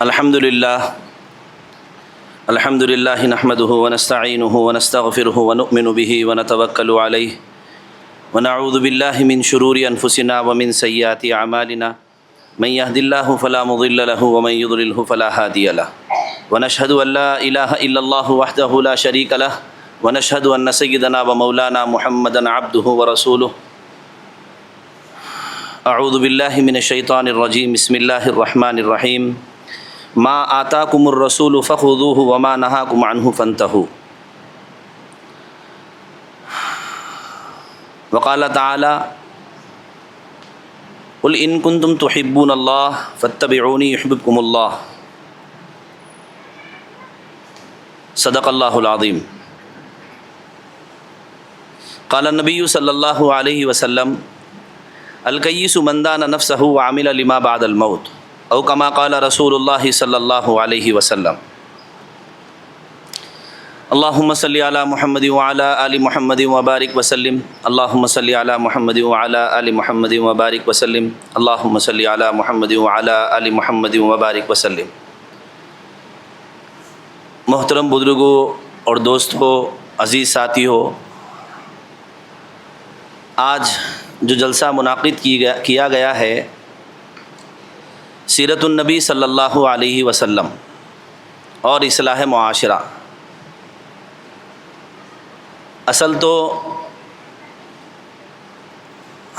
الحمد للہ نحمده ونستعینه ونستغفره ونؤمن به ونتوکل علیہ ونعوذ باللہ من شرور انفسنا ومن سیئات اعمالنا من يهد الله فلا مضل له ومن يضلل فلا هادي له ونشهد ان لا اله الا الله وحده لا شريك له ونشهد ان سيدنا ومولانا محمدا عبده ورسوله. اعوذ باللہ من الشیطان الرجیم. بسم اللہ الرحمن الرحیم. ما آتاکم الرسول فخذوه وما نهاکم عنہ فانتہوا. وقال تعالی قل ان کنتم تحبون اللہ فاتبعونی یحببکم اللہ. صدق اللہ العظیم. قال النبی صلی اللہ علیہ وسلم الکیس من دان نفسہ وعمل لما بعد الموت او کما قال رسول اللہ صلی اللہ علیہ وسلم. اللہم صلی علی محمد وعلی آل محمد وبارک وسلم. اللہم صلی علی محمد وعلی آل محمد وبارک وسلم. اللہم صلی علی محمد وعلی آل محمد وبارک وسلم. محترم بزرگوں اور دوستوں، عزیز ساتھیوں، آج جو جلسہ منعقد کیا گیا ہے سیرت النبی صلی اللہ علیہ وسلم اور اصلاح معاشرہ، اصل تو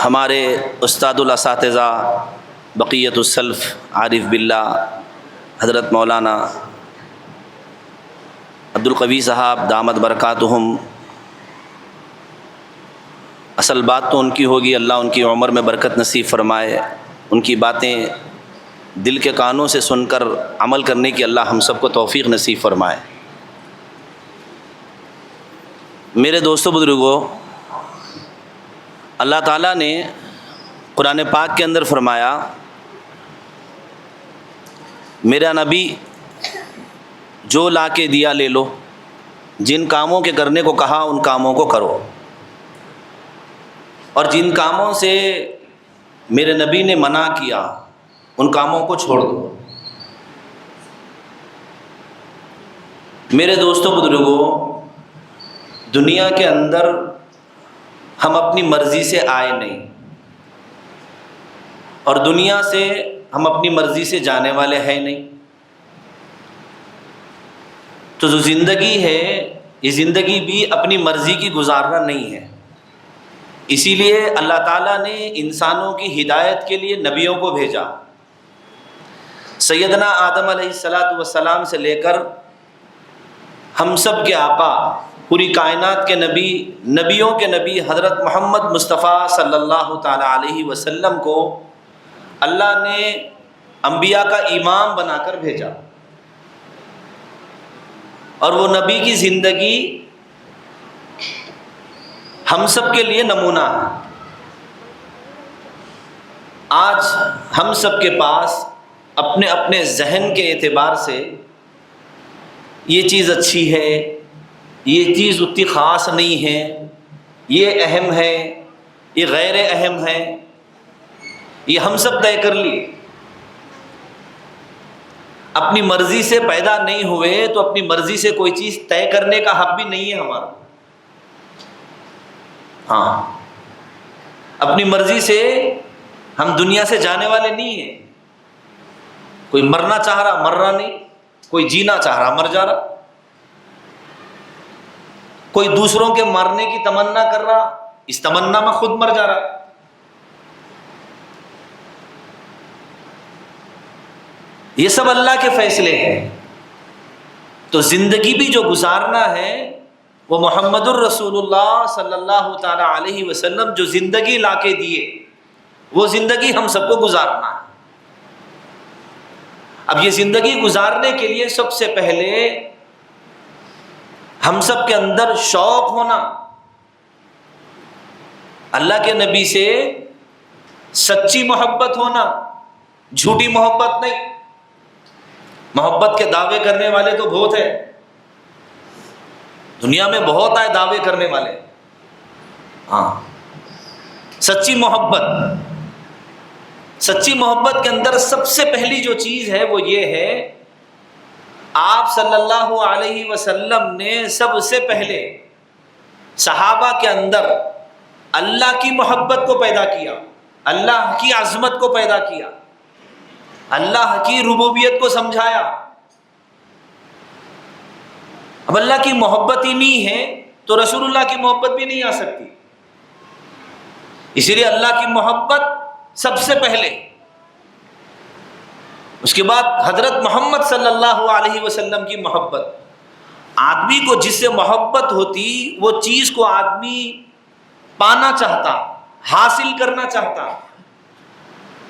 ہمارے استاد الاساتذہ بقیت السلف عارف باللہ حضرت مولانا عبدالقوی صاحب دامت برکاتہم، اصل بات تو ان کی ہوگی، اللہ ان کی عمر میں برکت نصیب فرمائے، ان کی باتیں دل کے کانوں سے سن کر عمل کرنے کی اللہ ہم سب کو توفیق نصیب فرمائے. میرے دوستوں بزرگوں، اللہ تعالیٰ نے قرآن پاک کے اندر فرمایا میرا نبی جو لا کے دیا لے لو، جن کاموں کے کرنے کو کہا ان کاموں کو کرو، اور جن کاموں سے میرے نبی نے منع کیا ان کاموں کو چھوڑ دو. میرے دوستوں بزرگوں، دنیا کے اندر ہم اپنی مرضی سے آئے نہیں اور دنیا سے ہم اپنی مرضی سے جانے والے ہیں نہیں. تو جو زندگی ہے یہ زندگی بھی اپنی مرضی کی گزارنا نہیں ہے. اسی لیے اللہ تعالیٰ نے انسانوں کی ہدایت کے لیے نبیوں کو بھیجا. سیدنا آدم علیہ السلام سے لے کر ہم سب کے آقا، پوری کائنات کے نبی، نبیوں کے نبی حضرت محمد مصطفیٰ صلی اللہ تعالی علیہ وسلم کو اللہ نے انبیاء کا امام بنا کر بھیجا، اور وہ نبی کی زندگی ہم سب کے لیے نمونہ ہے. آج ہم سب کے پاس اپنے اپنے ذہن کے اعتبار سے یہ چیز اچھی ہے، یہ چیز اتنی خاص نہیں ہے، یہ اہم ہے، یہ غیر اہم ہے، یہ ہم سب طے کر لیے. اپنی مرضی سے پیدا نہیں ہوئے تو اپنی مرضی سے کوئی چیز طے کرنے کا حق بھی نہیں ہے ہمارا. ہاں، اپنی مرضی سے ہم دنیا سے جانے والے نہیں ہیں. کوئی مرنا چاہ رہا مر رہا نہیں، کوئی جینا چاہ رہا مر جا رہا، کوئی دوسروں کے مرنے کی تمنا کر رہا، اس تمنا میں خود مر جا رہا. یہ سب اللہ کے فیصلے ہیں. تو زندگی بھی جو گزارنا ہے وہ محمد الرسول اللہ صلی اللہ تعالی علیہ وسلم جو زندگی لا کے دیے وہ زندگی ہم سب کو گزارنا ہے. اب یہ زندگی گزارنے کے لیے سب سے پہلے ہم سب کے اندر شوق ہونا، اللہ کے نبی سے سچی محبت ہونا، جھوٹی محبت نہیں. محبت کے دعوے کرنے والے تو بہت ہیں، دنیا میں بہت آئے دعوے کرنے والے. ہاں، سچی محبت سچی محبت کے اندر سب سے پہلی جو چیز ہے وہ یہ ہے، آپ صلی اللہ علیہ وسلم نے سب سے پہلے صحابہ کے اندر اللہ کی محبت کو پیدا کیا، اللہ کی عظمت کو پیدا کیا، اللہ کی ربوبیت کو سمجھایا۔ اب اللہ کی محبت ہی نہیں ہے تو رسول اللہ کی محبت بھی نہیں آ سکتی، اسی لیے اللہ کی محبت سب سے پہلے، اس کے بعد حضرت محمد صلی اللہ علیہ وسلم کی محبت۔ آدمی کو جس سے محبت ہوتی وہ چیز کو آدمی پانا چاہتا، حاصل کرنا چاہتا۔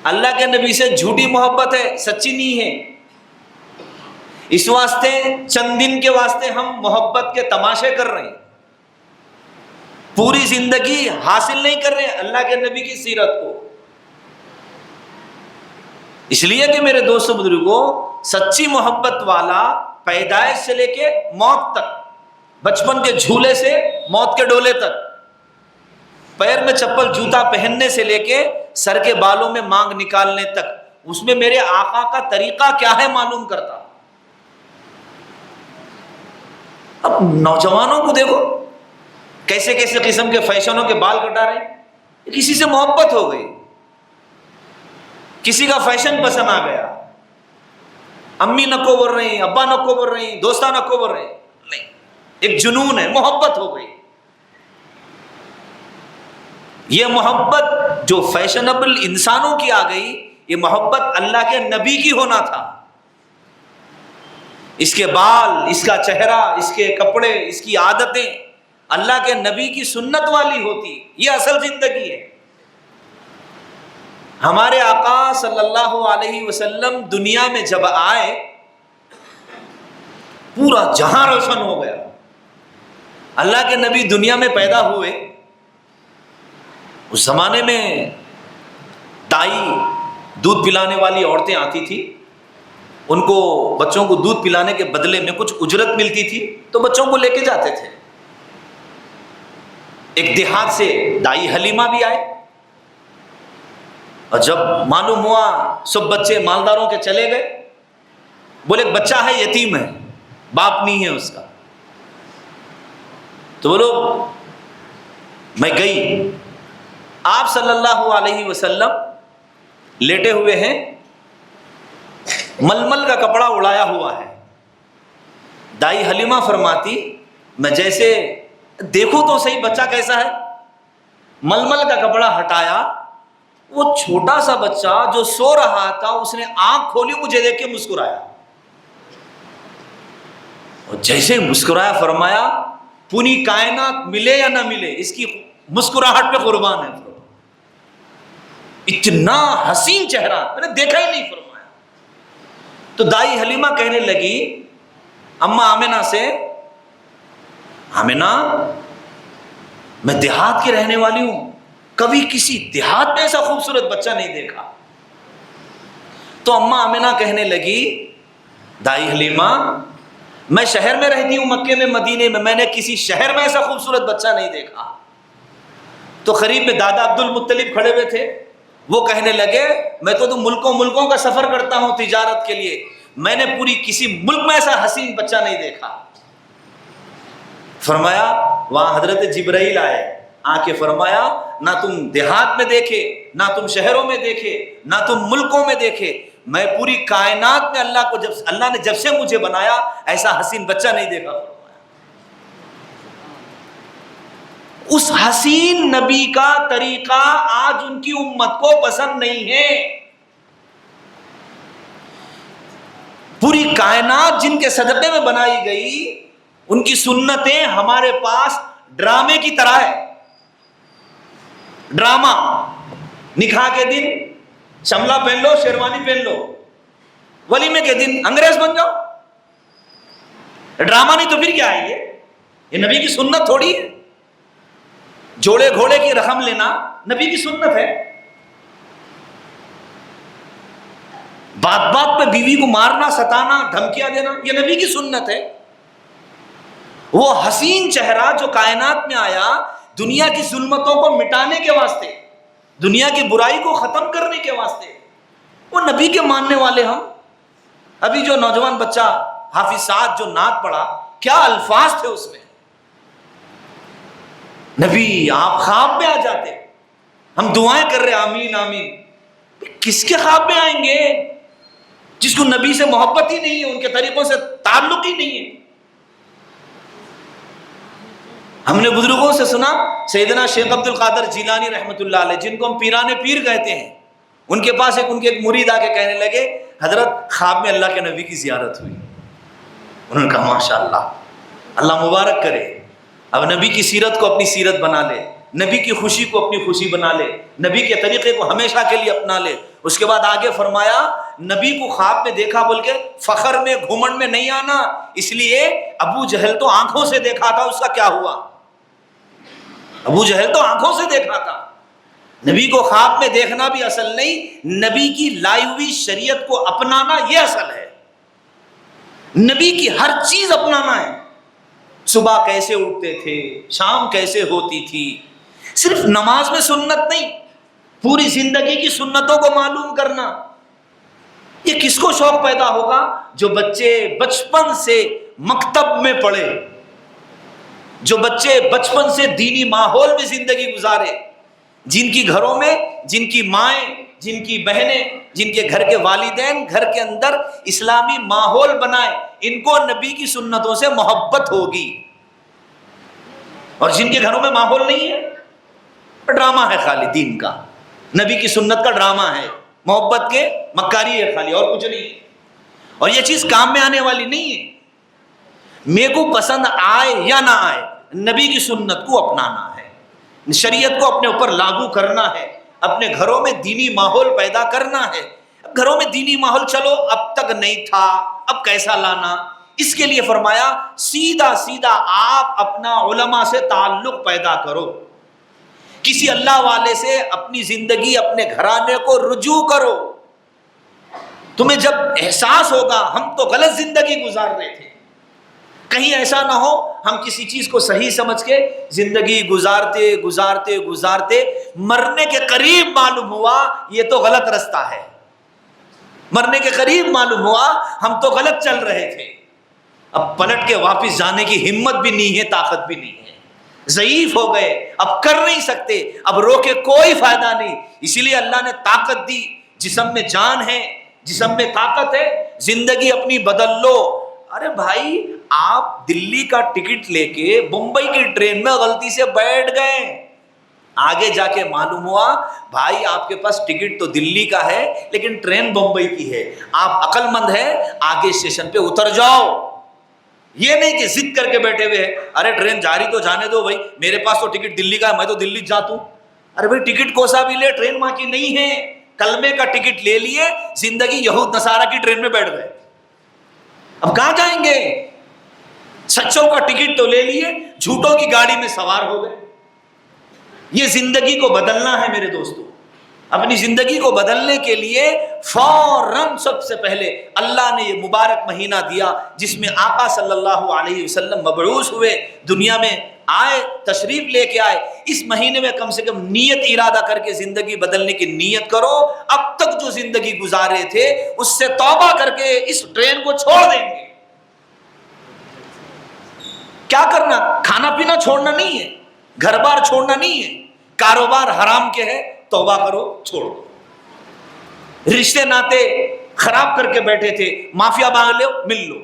اللہ کے نبی سے جھوٹی محبت ہے، سچی نہیں ہے، اس واسطے چند دن کے واسطے ہم محبت کے تماشے کر رہے ہیں، پوری زندگی حاصل نہیں کر رہے ہیں اللہ کے نبی کی سیرت کو۔ اس لیے کہ میرے دوستو بزرگوں، سچی محبت والا پیدائش سے لے کے موت تک، بچپن کے جھولے سے موت کے ڈولے تک، پیر میں چپل جوتا پہننے سے لے کے سر کے بالوں میں مانگ نکالنے تک، اس میں میرے آقا کا طریقہ کیا ہے معلوم کرتا۔ اب نوجوانوں کو دیکھو کیسے کیسے قسم کے فیشنوں کے بال کٹا رہے ہیں، کسی سے محبت ہو گئی، کسی کا فیشن پسند آ گیا، امی نکو بول رہی، ابا نکو بول رہی، دوستہ نکو بول رہے، نہیں، ایک جنون ہے، محبت ہو گئی۔ یہ محبت جو فیشنبل انسانوں کی آ گئی، یہ محبت اللہ کے نبی کی ہونا تھا۔ اس کے بال، اس کا چہرہ، اس کے کپڑے، اس کی عادتیں اللہ کے نبی کی سنت والی ہوتی، یہ اصل زندگی ہے۔ ہمارے آقا صلی اللہ علیہ وسلم دنیا میں جب آئے، پورا جہاں روشن ہو گیا۔ اللہ کے نبی دنیا میں پیدا ہوئے، اس زمانے میں دائی دودھ پلانے والی عورتیں آتی تھی، ان کو بچوں کو دودھ پلانے کے بدلے میں کچھ اجرت ملتی تھی تو بچوں کو لے کے جاتے تھے۔ ایک دیہات سے دائی حلیمہ بھی آئے، اور جب معلوم ہوا سب بچے مالداروں کے چلے گئے، بولے ایک بچہ ہے یتیم ہے، باپ نہیں ہے اس کا، تو بولو میں گئی، آپ صلی اللہ علیہ وسلم لیٹے ہوئے ہیں، ململ کا کپڑا اڑایا ہوا ہے۔ دائی حلیمہ فرماتی میں جیسے دیکھوں تو صحیح بچہ کیسا ہے، ململ کا کپڑا ہٹایا، وہ چھوٹا سا بچہ جو سو رہا تھا اس نے آنکھ کھولی، مجھے دیکھ کے مسکرایا، اور جیسے مسکرایا فرمایا پوری کائنات ملے یا نہ ملے اس کی مسکراہٹ پہ قربان ہے، اتنا حسین چہرہ میں نے دیکھا ہی نہیں فرمایا۔ تو دائی حلیمہ کہنے لگی اماں آمنہ سے، آمنہ میں دیہات کی رہنے والی ہوں، کبھی کسی دیہات میں ایسا خوبصورت بچہ نہیں دیکھا۔ تو اماں آمنہ کہنے لگی دائی حلیمہ میں شہر میں رہتی ہوں، مکے میں مدینے میں نے کسی شہر میں ایسا خوبصورت بچہ نہیں دیکھا۔ تو قریب میں دادا عبد المطلب کھڑے ہوئے تھے، وہ کہنے لگے میں تو ملکوں کا سفر کرتا ہوں تجارت کے لیے، میں نے پوری کسی ملک میں ایسا حسین بچہ نہیں دیکھا۔ فرمایا وہاں حضرت جبرائیل آئے، آ کے فرمایا نہ تم دیہات میں دیکھے، نہ تم شہروں میں دیکھے، نہ تم ملکوں میں دیکھے، میں پوری کائنات میں اللہ نے جب سے مجھے بنایا ایسا حسین بچہ نہیں دیکھا۔ فرمایا اس حسین نبی کا طریقہ آج ان کی امت کو پسند نہیں ہے۔ پوری کائنات جن کے صدقے میں بنائی گئی، ان کی سنتیں ہمارے پاس ڈرامے کی طرح ہے۔ ڈرامہ، نکاح کے دن شملہ پہن لو، شیروانی پہن لو، ولیمے کے دن انگریز بن جاؤ۔ ڈرامہ نہیں تو پھر کیا ہے؟ یہ نبی کی سنت تھوڑی ہے۔ جوڑے گھوڑے کی رقم لینا نبی کی سنت ہے۔ بات بات پہ بیوی کو مارنا، ستانا، دھمکیاں دینا، یہ نبی کی سنت ہے۔ وہ حسین چہرہ جو کائنات میں آیا دنیا کی ظلمتوں کو مٹانے کے واسطے، دنیا کی برائی کو ختم کرنے کے واسطے. وہ نبی کے ماننے والے ہم. ابھی جو نوجوان بچہ حافظ سعد جو نعت پڑھا، کیا الفاظ تھے اس میں. نبی آپ خواب میں آ جاتے، ہم دعائیں کر رہے آمین آمین. کس کے خواب میں آئیں گے جس کو نبی سے محبت ہی نہیں ہے، ان کے طریقوں سے تعلق ہی نہیں ہے. ہم نے بزرگوں سے سنا، سیدنا شیخ عبد القادر جیلانی رحمۃ اللہ علیہ، جن کو ہم پیران پیر کہتے ہیں، ان کے پاس ان کے ایک مرید آ کے کہنے لگے حضرت خواب میں اللہ کے نبی کی زیارت ہوئی. انہوں نے کہا ماشاء اللہ، اللہ مبارک کرے. اب نبی کی سیرت کو اپنی سیرت بنا لے، نبی کی خوشی کو اپنی خوشی بنا لے، نبی کے طریقے کو ہمیشہ کے لیے اپنا لے. اس کے بعد آگے فرمایا نبی کو خواب میں دیکھا بول کے فخر میں گھمنڈ میں نہیں آنا. اس لیے ابو جہل تو آنکھوں سے دیکھا تھا، اس کا کیا ہوا؟ ابو جہل تو آنکھوں سے دیکھا تھا. نبی کو خواب میں دیکھنا بھی اصل نہیں، نبی کی لائی ہوئی شریعت کو اپنانا یہ اصل ہے. نبی کی ہر چیز اپنانا ہے. صبح کیسے اٹھتے تھے، شام کیسے ہوتی تھی. صرف نماز میں سنت نہیں، پوری زندگی کی سنتوں کو معلوم کرنا. یہ کس کو شوق پیدا ہوگا؟ جو بچے بچپن سے مکتب میں پڑھے، جو بچے بچپن سے دینی ماحول میں زندگی گزارے، جن کی گھروں میں، جن کی مائیں، جن کی بہنیں، جن کے گھر کے والدین گھر کے اندر اسلامی ماحول بنائے، ان کو نبی کی سنتوں سے محبت ہوگی. اور جن کے گھروں میں ماحول نہیں ہے، ڈرامہ ہے خالی دین کا، نبی کی سنت کا ڈرامہ ہے، محبت کے مکاری ہے خالی، اور کچھ نہیں ہے. اور یہ چیز کام میں آنے والی نہیں ہے. میرے کو پسند آئے یا نہ آئے، نبی کی سنت کو اپنانا ہے، شریعت کو اپنے اوپر لاگو کرنا ہے، اپنے گھروں میں دینی ماحول پیدا کرنا ہے. اب گھروں میں دینی ماحول چلو اب تک نہیں تھا، اب کیسا لانا؟ اس کے لیے فرمایا سیدھا سیدھا آپ اپنا علماء سے تعلق پیدا کرو، کسی اللہ والے سے اپنی زندگی، اپنے گھرانے کو رجوع کرو. تمہیں جب احساس ہوگا ہم تو غلط زندگی گزار رہے تھے، کہیں ایسا نہ ہو ہم کسی چیز کو صحیح سمجھ کے زندگی گزارتے گزارتے گزارتے مرنے کے قریب معلوم ہوا یہ تو غلط رستہ ہے، مرنے کے قریب معلوم ہوا ہم تو غلط چل رہے تھے، اب پلٹ کے واپس جانے کی ہمت بھی نہیں ہے، طاقت بھی نہیں ہے، ضعیف ہو گئے، اب کر نہیں سکتے، اب رو کے کوئی فائدہ نہیں. اسی لیے اللہ نے طاقت دی، جسم میں جان ہے، جسم میں طاقت ہے، زندگی اپنی بدل لو. ارے بھائی آپ دلی کا ٹکٹ لے کے بمبئی کی ٹرین میں غلطی سے بیٹھ گئے، آگے جا کے معلوم ہوا بھائی آپ کے پاس ٹکٹ تو دلی کا ہے لیکن ٹرین بمبئی کی ہے، آپ عقل مند ہے آگے اسٹیشن پہ اتر جاؤ. یہ نہیں کہ ضد کر کے بیٹھے ہوئے ہیں ارے ٹرین جاری تو جانے دو بھائی، میرے پاس تو ٹکٹ دلی کا ہے، میں تو دلی جاتا ہوں. ارے بھائی ٹکٹ کوسا بھی لے، ٹرین وہاں کی نہیں ہے. کلمے کا ٹکٹ لے لیے، زندگی یہود نصارہ کی ٹرین میں بیٹھ گئے، اب کہاں جائیں گے؟ سچوں کا ٹکٹ تو لے لیے، جھوٹوں کی گاڑی میں سوار ہو گئے. یہ زندگی کو بدلنا ہے میرے دوستو. اپنی زندگی کو بدلنے کے لیے فوراً سب سے پہلے اللہ نے یہ مبارک مہینہ دیا جس میں آقا صلی اللہ علیہ وسلم مبعوث ہوئے، دنیا میں آئے، تشریف لے کے آئے. اس مہینے میں کم سے کم نیت ارادہ کر کے زندگی بدلنے کی نیت کرو. اب تک جو زندگی گزارے تھے اس سے توبہ کر کے اس ٹرین کو چھوڑ دیں گے. کیا کرنا؟ کھانا پینا چھوڑنا نہیں ہے، گھر بار چھوڑنا نہیں ہے، کاروبار حرام کے ہے توبہ کرو چھوڑو. رشتے ناتے خراب کر کے بیٹھے تھے، معافیا مانگ لو مل لو.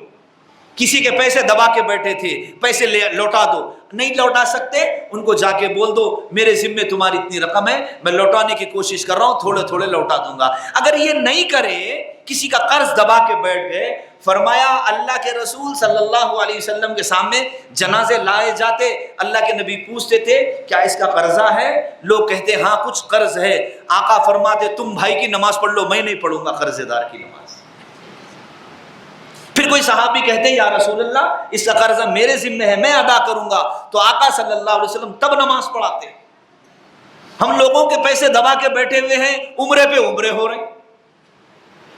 کسی کے پیسے دبا کے بیٹھے تھے، پیسے لوٹا دو، نہیں لوٹا سکتے ان کو جا کے بول دو میرے ذمے تمہاری اتنی رقم ہے، میں لوٹانے کی کوشش کر رہا ہوں، تھوڑے تھوڑے لوٹا دوں گا. اگر یہ نہیں کرے، کسی کا قرض دبا کے بیٹھ گئے، فرمایا اللہ کے رسول صلی اللہ علیہ وسلم کے سامنے جنازے لائے جاتے، اللہ کے نبی پوچھتے تھے کیا اس کا قرضہ ہے؟ لوگ کہتے ہاں کچھ قرض ہے. آقا فرماتے تم بھائی کی نماز پڑھ لو، میں نہیں پڑھوں گا قرض دار کی نماز. پھر کوئی صحابی کہتے ہیں یا رسول اللہ اس کا قرضہ میرے ذمہ ہے، میں ادا کروں گا. تو آقا صلی اللہ علیہ وسلم تب نماز پڑھاتے. ہم لوگوں کے پیسے دبا کے بیٹھے ہوئے ہیں، عمرے پہ عمرے ہو رہے ہیں،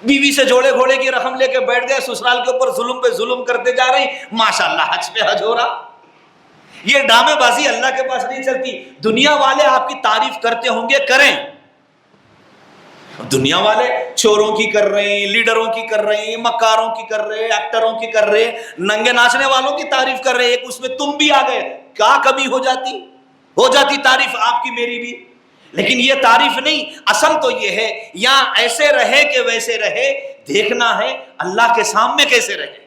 بیوی سے جوڑے گھوڑے کی رقم لے کے بیٹھ گئے، سسرال کے اوپر ظلم پہ ظلم کرتے جا رہے ہیں. ماشاءاللہ حج پہ حج ہو رہا. یہ ڈرامے بازی اللہ کے پاس نہیں چلتی. دنیا والے آپ کی تعریف کرتے ہوں گے، کریں، دنیا والے چوروں کی کر رہے ہیں، لیڈروں کی کر رہے ہیں، مکاروں کی کر رہے ہیں، ایکٹروں کی کر رہے ہیں، ننگے ناچنے والوں کی تعریف کر رہے ہیں، ایک اس میں تم بھی آ گئے. کیا کبھی ہو جاتی تعریف آپ کی میری بھی؟ لیکن یہ تعریف نہیں، اصل تو یہ ہے یا ایسے رہے کہ ویسے رہے، دیکھنا ہے اللہ کے سامنے کیسے رہے.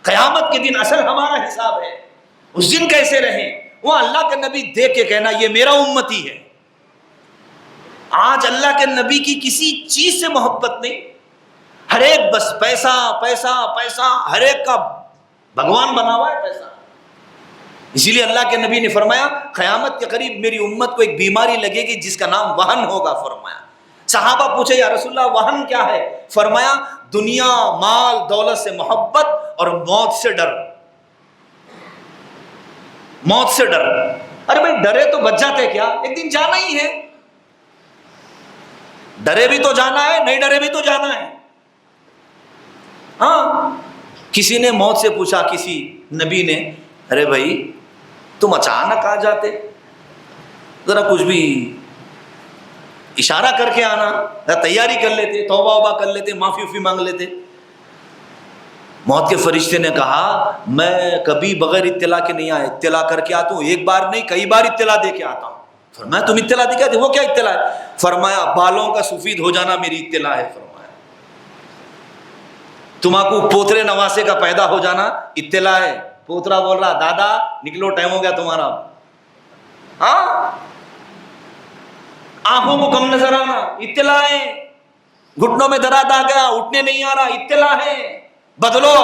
قیامت کے دن اصل ہمارا حساب ہے، اس دن کیسے رہے. وہ اللہ کے نبی دیکھ کے کہنا یہ میرا امتی ہے. آج اللہ کے نبی کی کسی چیز سے محبت نہیں، ہر ایک بس پیسہ پیسہ پیسہ، ہر ایک کا بھگوان بنا ہوا ہے پیسہ. اسی لیے اللہ کے نبی نے فرمایا قیامت کے قریب میری امت کو ایک بیماری لگے گی جس کا نام وہن ہوگا. فرمایا صحابہ پوچھے یا رسول اللہ وہن کیا ہے؟ فرمایا دنیا مال دولت سے محبت اور موت سے ڈر. موت سے ڈر. ارے بھائی ڈرے تو بچ جاتے کیا، ایک دن جانا ہی ہے. ڈرے بھی تو جانا ہے، نہیں ڈرے بھی تو جانا ہے. ہاں کسی نے موت سے پوچھا، کسی نبی نے، ارے بھائی تم اچانک آ جاتے، ذرا کچھ بھی اشارہ کر کے آنا، تیاری کر لیتے، توبہ وبہ کر لیتے، معافی وفی مانگ لیتے. موت کے فرشتے نے کہا میں کبھی بغیر اطلاع کے نہیں آیا، اطلاع کر کے آتا ہوں، ایک بار نہیں کئی بار اطلاع دے کے آتا ہوں. فرمایا تم اطلاع دے کے آتے، وہ کیا اطلاع ہے؟ فرمایا بالوں کا سفید ہو جانا میری اطلاع ہے. فرمایا تمہارا پوترے نواسے کا پیدا ہو جانا اطلاع ہے. پوترا بول رہا دادا نکلو ٹائم ہو گیا تمہارا. ہاں آنکھوں کو کم نظر آنا اطلاع ہے. گھٹنوں میں درد آ گیا، اٹھنے نہیں آ رہا اطلاع ہے. بدلو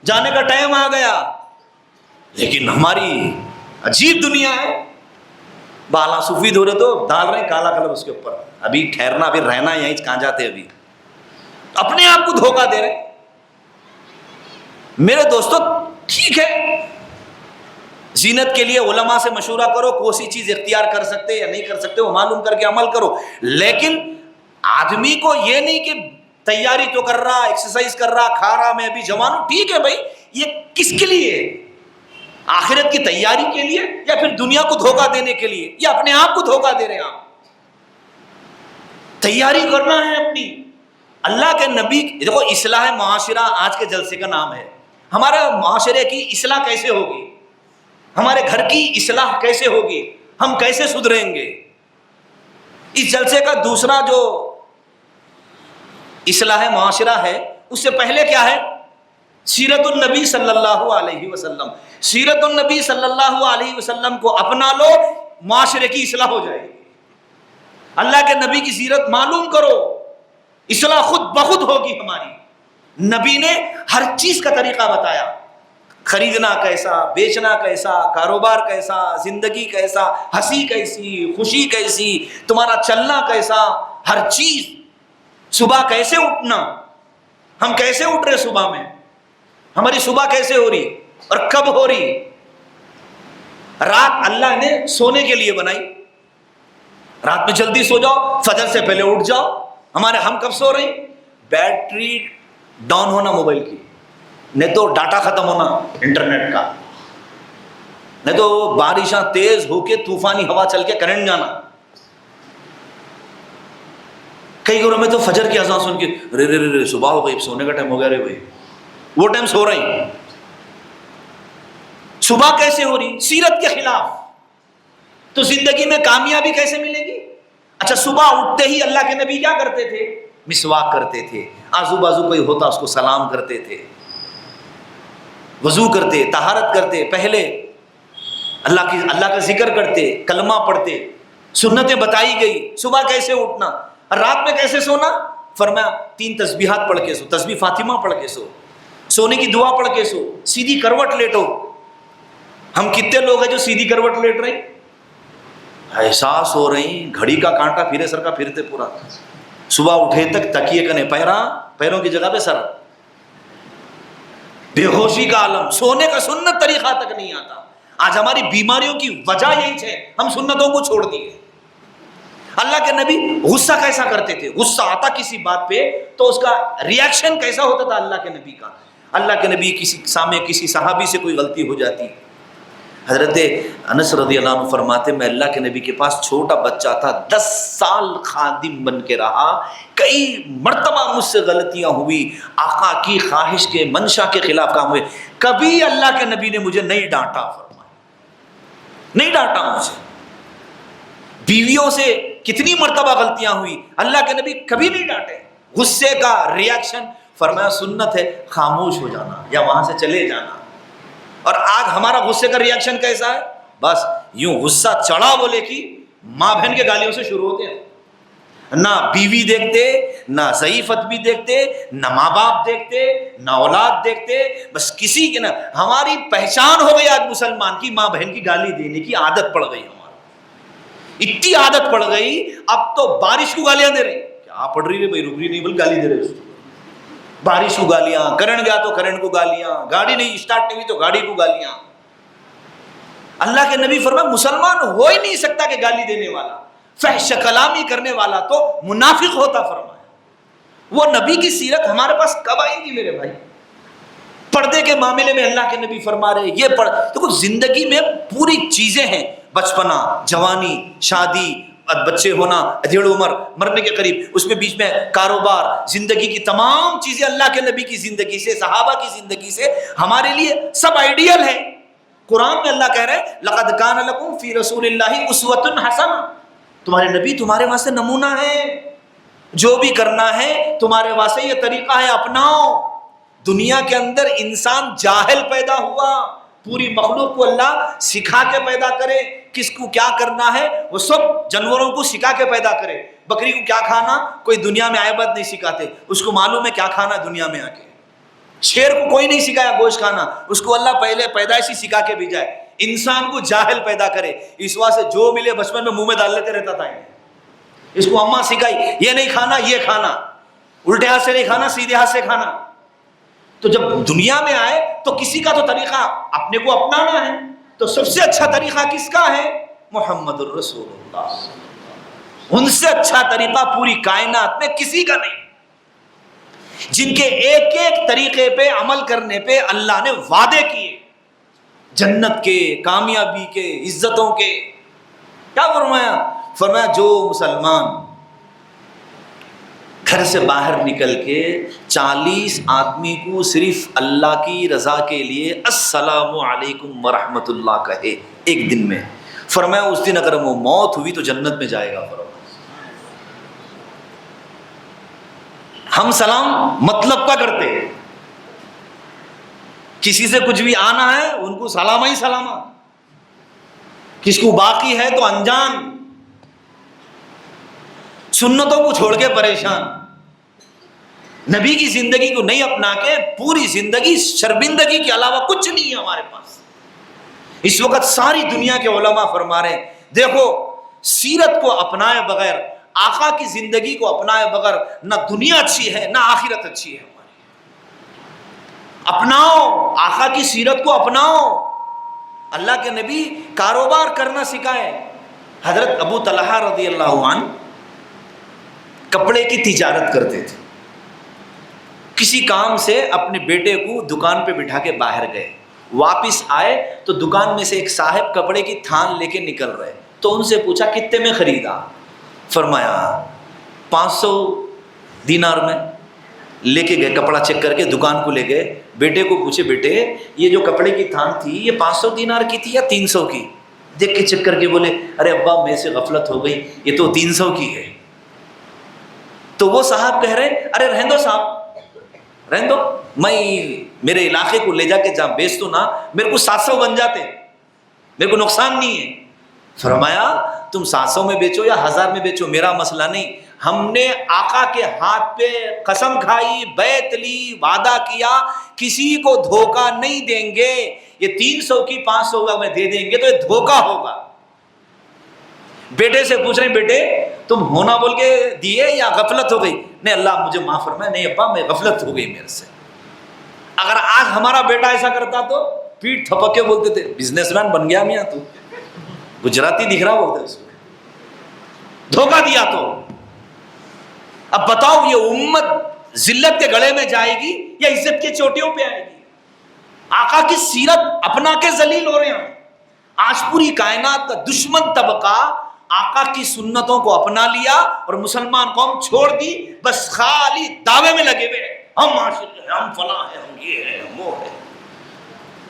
جانے کا ٹائم آ گیا. لیکن ہماری عجیب دنیا ہے، بالا سفید ہو رہے تو ڈال رہے ہیں کالا کلر اس کے اوپر. ابھی ٹھہرنا، ابھی رہنا یہیں کہاں جاتے، ابھی اپنے آپ کو دھوکہ دے رہے. میرے دوستو ٹھیک ہے زینت کے لیے علماء سے مشورہ کرو، کون سی چیز اختیار کر سکتے یا نہیں کر سکتے وہ معلوم کر کے عمل کرو. لیکن آدمی کو یہ نہیں کہ تیاری تو کر رہا، ایکسرسائز کر رہا، کھا رہا، میں ابھی جوان ہوں. ٹھیک ہے بھائی، یہ کس کے لیے؟ آخرت کی تیاری کے لیے یا پھر دنیا کو دھوکہ دینے کے لیے، یا اپنے آپ کو دھوکہ دے رہے ہیں آپ؟ تیاری کرنا ہے اپنی. اللہ کے نبی دیکھو اصلاح معاشرہ آج کے جلسے کا نام ہے. ہمارے معاشرے کی اصلاح کیسے ہوگی؟ ہمارے گھر کی اصلاح کیسے ہوگی؟ ہم کیسے سدھریں گے؟ اس جلسے کا دوسرا جو اصلاح معاشرہ ہے اس سے پہلے کیا ہے؟ سیرت النبی صلی اللہ علیہ وسلم. سیرت النبی صلی اللہ علیہ وسلم کو اپنا لو، معاشرے کی اصلاح ہو جائے گی. اللہ کے نبی کی سیرت معلوم کرو، اصلاح خود بخود ہوگی ہماری. نبی نے ہر چیز کا طریقہ بتایا، خریدنا کیسا، بیچنا کیسا، کاروبار کیسا، زندگی کیسا، ہنسی کیسی، خوشی کیسی، تمہارا چلنا کیسا، ہر چیز. صبح کیسے اٹھنا، ہم کیسے اٹھ رہے صبح میں، ہماری صبح کیسے ہو رہی اور کب ہو رہی. رات اللہ نے سونے کے لیے بنائی، رات میں جلدی سو جاؤ، فجر سے پہلے اٹھ جاؤ. ہم کب سو رہے ہیں؟ بیٹری ڈاؤن ہونا موبائل کی، نہیں تو ڈاٹا ختم ہونا انٹرنیٹ کا، نہیں تو بارشاں تیز ہو کے طوفانی ہوا چل کے کرنٹ جانا. کئی گھروں میں تو فجر کی اذان سن کے رے رے رے صبح ہو گئی، سونے کا ٹائم ہو گیا، رے بھائی وہ ٹائم سو رہے ہیں. صبح کیسے ہو رہی؟ سیرت کے خلاف. تو زندگی میں کامیابی کیسے ملے گی؟ اچھا صبح اٹھتے ہی اللہ کے نبی کیا کرتے تھے؟ مسواک کرتے تھے، آزو بازو کوئی ہوتا اس کو سلام کرتے تھے، وضو کرتے، طہارت کرتے، پہلے اللہ کا ذکر کرتے، کلمہ پڑھتے، سنتیں بتائی گئی. صبح کیسے اٹھنا، رات میں کیسے سونا؟ فرمایا 3 تسبیحات پڑھ کے سو، تسبیح فاطمہ پڑھ کے سو، سونے کی دعا پڑھ کے سو، سیدھی کروٹ لیٹو. ہم کتنے لوگ ہیں جو سیدھی کروٹ لیٹ رہے ہیں؟ احساس ہو رہی گھڑی کا کانٹا پھرے سر کا پھرتے پورا، صبح اٹھے تک تکیے کنے پیروں کی جگہ پہ سر، بے ہوشی کا عالم. سونے کا سنت طریقہ تک نہیں آتا. آج ہماری بیماریوں کی وجہ یہی ہے، ہم سنتوں کو چھوڑ دیے. اللہ کے نبی غصہ کیسا کرتے تھے؟ غصہ آتا کسی بات پہ تو اس کا ریاکشن کیسا ہوتا تھا اللہ کے نبی کا؟ اللہ کے نبی کسی صحابی سے کوئی غلطی ہو جاتی حضرت انس رضی اللہ عنہ فرماتے میں اللہ کے نبی کے پاس چھوٹا بچہ تھا، 10 سال خادم بن کے رہا، کئی مرتبہ مجھ سے غلطیاں ہوئی، آقا کی خواہش کے منشا کے خلاف کام ہوئے، کبھی اللہ کے نبی نے مجھے نہیں ڈانٹا، فرمایا نہیں ڈانٹا مجھے۔ بیویوں سے کتنی مرتبہ غلطیاں ہوئی، اللہ کے نبی کبھی نہیں ڈانٹے۔ غصے کا ریاکشن فرمایا سنت ہے خاموش ہو جانا یا وہاں سے چلے جانا۔ اور آج ہمارا غصے کا ریاکشن کیسا ہے؟ بس یوں غصہ چڑھا بولے کہ ماں بہن کے گالیوں سے شروع ہوتے ہیں، نہ بیوی دیکھتے، نہ ضعیف آدمی دیکھتے، نہ ماں باپ دیکھتے، نہ اولاد دیکھتے، بس کسی کے نہ۔ ہماری پہچان ہو گئی آج مسلمان کی ماں بہن کی گالی دینے کی عادت پڑ گئی، ہمارا اتنی عادت پڑ گئی اب تو بارش کو گالیاں دے رہے، کیا پڑ رہی ہے بھائی، رک رہی نہیں بول گالی دے رہے اس کو، بارش کو گالیاں، کرنٹ گیا تو کرنٹ کو گالیاں، گاڑی نہیں اسٹارٹ نہیں ہوئی تو گاڑی کو گالیاں۔ اللہ کے نبی فرمایا مسلمان ہو ہی نہیں سکتا کہ گالی دینے والا، فحش کلامی کرنے والا تو منافق ہوتا، فرمایا۔ وہ نبی کی سیرت ہمارے پاس کب آئے گی میرے بھائی؟ پردے کے معاملے میں اللہ کے نبی فرما رہے یہ دیکھو زندگی میں پوری چیزیں ہیں، بچپنا، جوانی، شادی، بچے ہونا، ادھیڑ عمر، مرنے کے قریب، اس میں بیچ میں کاروبار، زندگی کی تمام چیزیں اللہ کے نبی کی زندگی سے، صحابہ کی زندگی سے ہمارے لیے سب آئیڈیل ہے۔ قرآن میں اللہ کہہ رہے ہیں لقد کان لکم فی رسول اللہ اسوۃ حسنہ، تمہارے نبی تمہارے واسطے نمونہ ہے، جو بھی کرنا ہے تمہارے واسطے یہ طریقہ ہے اپناؤ۔ دنیا کے اندر انسان جاہل پیدا ہوا، پوری مخلوق کو اللہ سکھا کے پیدا کرے، کس کو کیا کرنا ہے وہ سب جانوروں کو سکھا کے پیدا کرے۔ بکری کو کیا کھانا کوئی دنیا میں آئے بات نہیں سکھاتے، اس کو معلوم ہے کیا کھانا دنیا میں آ کے۔ شیر کو کوئی نہیں سکھایا گوشت کھانا، اس کو اللہ پہلے پیدائشی سکھا کے بھیجا ہے۔ انسان کو جاہل پیدا کرے، اس واسطے جو ملے بچپن میں منہ میں ڈال لیتے رہتا تھا، اس کو اماں سکھائی یہ نہیں کھانا یہ کھانا، الٹے ہاتھ سے نہیں کھانا سیدھے ہاتھ سے کھانا۔ تو جب دنیا میں آئے تو کسی کا تو طریقہ اپنے کو اپنانا ہے، تو سب سے اچھا طریقہ کس کا ہے؟ محمد الرسول اللہ۔ ان سے اچھا طریقہ پوری کائنات میں کسی کا نہیں، جن کے ایک ایک طریقے پہ عمل کرنے پہ اللہ نے وعدے کیے، جنت کے، کامیابی کے، عزتوں کے۔ کیا فرمایا؟ فرمایا جو مسلمان گھر سے باہر نکل کے 40 آدمی کو صرف اللہ کی رضا کے لیے السلام علیکم ورحمۃ اللہ کہے ایک دن میں، فرمایا اس دن اگر وہ موت ہوئی تو جنت میں جائے گا۔ فرمایا ہم سلام مطلب کا کرتے ہیں، کسی سے کچھ بھی آنا ہے ان کو سلام ہی سلامہ، کس کو باقی ہے تو انجان، سنتوں کو چھوڑ کے پریشان، نبی کی زندگی کو نہیں اپنا کے پوری زندگی شرمندگی کے علاوہ کچھ نہیں ہے ہمارے پاس۔ اس وقت ساری دنیا کے علماء فرما رہے ہیں دیکھو سیرت کو اپنائے بغیر، آقا کی زندگی کو اپنائے بغیر نہ دنیا اچھی ہے نہ آخرت اچھی ہے ہماری۔ اپناؤ آقا کی سیرت کو، اپناؤ۔ اللہ کے نبی کاروبار کرنا سکھائے۔ حضرت ابو طلحہ رضی اللہ عنہ کپڑے کی تجارت کرتے تھے، کسی کام سے اپنے بیٹے کو دکان پہ بٹھا کے باہر گئے، واپس آئے تو دکان میں سے ایک صاحب کپڑے کی تھان لے کے نکل رہے، تو ان سے پوچھا کتنے میں خریدا؟ فرمایا 500 دینار میں۔ لے کے گئے، کپڑا چیک کر کے دکان کو لے گئے، بیٹے کو پوچھے بیٹے یہ جو کپڑے کی تھان تھی یہ 500 دینار کی تھی یا 300 کی؟ دیکھ کے چیک کر کے بولے ارے ابا میرے سے غفلت ہو گئی، یہ تو 300 کی ہے۔ تو وہ صاحب کہہ رہے ارے رہنے دو صاحب، رہنے دو، میں میرے علاقے کو لے جا کے جہاں بیچ تو نا میرے کو 700 بن جاتے، میرے کو نقصان نہیں ہے۔ فرمایا تم 700 میں بیچو یا 1000 میں بیچو میرا مسئلہ نہیں، ہم نے آقا کے ہاتھ پہ قسم کھائی، بیعت لی، وعدہ کیا کسی کو دھوکہ نہیں دیں گے، یہ 300 کی 500 میں دے دیں گے تو یہ دھوکہ ہوگا۔ بیٹے سے پوچھ رہے ہیں بیٹے تم ہونا بول کے دیے یا غفلت ہو گئی؟ نہیں اللہ مجھے معاف فرمائے، نہیں ابا میں غفلت ہو گئی میرے سے۔ اگر آج ہمارا بیٹا ایسا کرتا تو پیٹ تھپک کے بولتے تھے بزنس مین بن گیا میاں تو، گجراتی دکھ رہا بولتے اس کو، دھوکہ دیا تو۔ اب بتاؤ یہ امت ذلت کے گڑے میں جائے گی یا عزت کے چوٹیوں پہ آئے گی؟ آقا کی سیرت اپنا کے ذلیل ہو رہے ہیں، آج پوری کائنات کا دشمن طبقہ آقا کی سنتوں کو اپنا لیا اور مسلمان قوم چھوڑ دی، بس خالی دعوے میں لگے ہوئے، ہم عاشق ہیں، ہم فلاں ہیں، ہم یہ ہیں، ہم وہ ہیں۔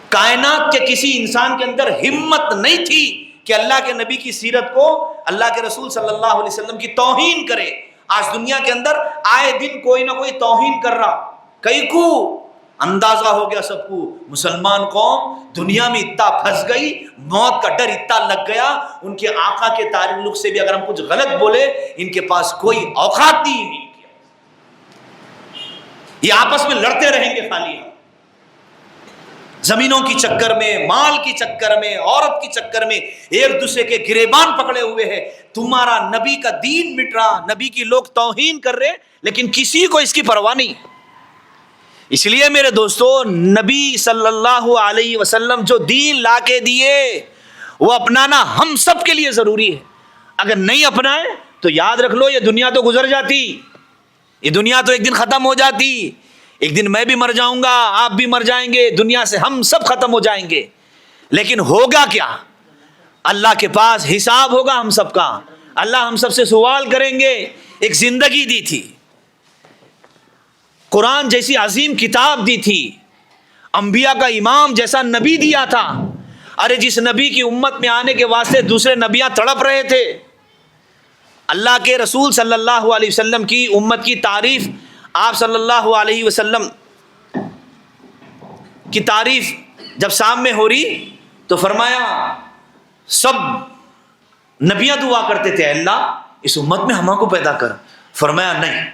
کائنات کے کسی انسان کے اندر ہمت نہیں تھی کہ اللہ کے نبی کی سیرت کو، اللہ کے رسول صلی اللہ علیہ وسلم کی توہین کرے۔ آج دنیا کے اندر آئے دن کوئی نہ کوئی توہین کر رہا، کئی کو اندازہ ہو گیا سب کو، مسلمان قوم دنیا میں اتنا پھنس گئی، موت کا ڈر اتنا لگ گیا، ان کے آقا کے تعلق سے بھی اگر ہم کچھ غلط بولے ان کے پاس کوئی اوقات نہیں کیا، یہ آپس میں لڑتے رہیں گے خالی، زمینوں کی چکر میں، مال کی چکر میں، عورت کی چکر میں ایک دوسرے کے گریبان پکڑے ہوئے ہیں۔ تمہارا نبی کا دین مٹ رہا، نبی کی لوگ توہین کر رہے، لیکن کسی کو اس کی پرواہ نہیں۔ اس لیے میرے دوستو، نبی صلی اللہ علیہ وسلم جو دین لا کے دیے وہ اپنانا ہم سب کے لیے ضروری ہے۔ اگر نہیں اپنائے تو یاد رکھ لو، یہ دنیا تو گزر جاتی، یہ دنیا تو ایک دن ختم ہو جاتی، ایک دن میں بھی مر جاؤں گا، آپ بھی مر جائیں گے، دنیا سے ہم سب ختم ہو جائیں گے، لیکن ہوگا کیا؟ اللہ کے پاس حساب ہوگا ہم سب کا، اللہ ہم سب سے سوال کریں گے۔ ایک زندگی دی تھی، قرآن جیسی عظیم کتاب دی تھی، انبیاء کا امام جیسا نبی دیا تھا، ارے جس نبی کی امت میں آنے کے واسطے دوسرے نبیاں تڑپ رہے تھے، اللہ کے رسول صلی اللہ علیہ وسلم کی امت کی تعریف، آپ صلی اللہ علیہ وسلم کی تعریف جب سامنے ہو رہی تو فرمایا، سب نبیاں دعا کرتے تھے اللہ اس امت میں ہما کو پیدا کر، فرمایا نہیں،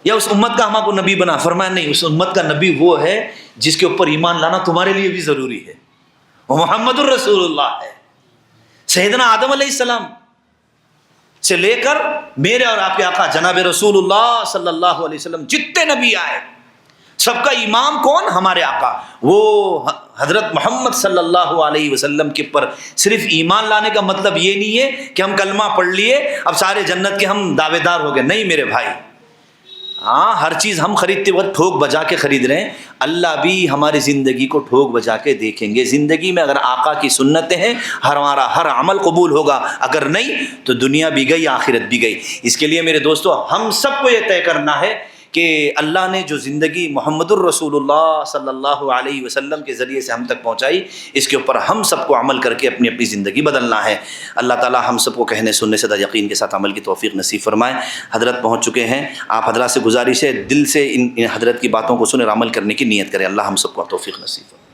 یا اس امت کا ہما کو نبی بنا، فرمایا نہیں، اس امت کا نبی وہ ہے جس کے اوپر ایمان لانا تمہارے لیے بھی ضروری ہے، وہ محمد الرسول اللہ ہے۔ سیدنا آدم علیہ السلام سے لے کر میرے اور آپ کے آقا جناب رسول اللہ صلی اللہ علیہ وسلم جتنے نبی آئے، سب کا امام کون؟ ہمارے آقا، وہ حضرت محمد صلی اللہ علیہ وسلم کے پر صرف ایمان لانے کا مطلب یہ نہیں ہے کہ ہم کلمہ پڑھ لیے اب سارے جنت کے ہم دعوے دار ہو گئے، نہیں میرے بھائی، ہاں ہر چیز ہم خریدتے وقت ٹھوک بجا کے خرید رہے ہیں، اللہ بھی ہماری زندگی کو ٹھوک بجا کے دیکھیں گے۔ زندگی میں اگر آقا کی سنتیں ہیں ہمارا ہر عمل قبول ہوگا، اگر نہیں تو دنیا بھی گئی آخرت بھی گئی۔ اس کے لیے میرے دوستو ہم سب کو یہ طے کرنا ہے کہ اللہ نے جو زندگی محمد الرسول اللہ صلی اللہ علیہ وسلم کے ذریعے سے ہم تک پہنچائی، اس کے اوپر ہم سب کو عمل کر کے اپنی اپنی زندگی بدلنا ہے۔ اللہ تعالیٰ ہم سب کو کہنے سننے سے یقین کے ساتھ عمل کی توفیق نصیب فرمائے۔ حضرت پہنچ چکے ہیں، آپ حضرات سے گزارش ہے دل سے ان حضرت کی باتوں کو سنے اور عمل کرنے کی نیت کریں۔ اللہ ہم سب کو توفیق نصیب فرمائے۔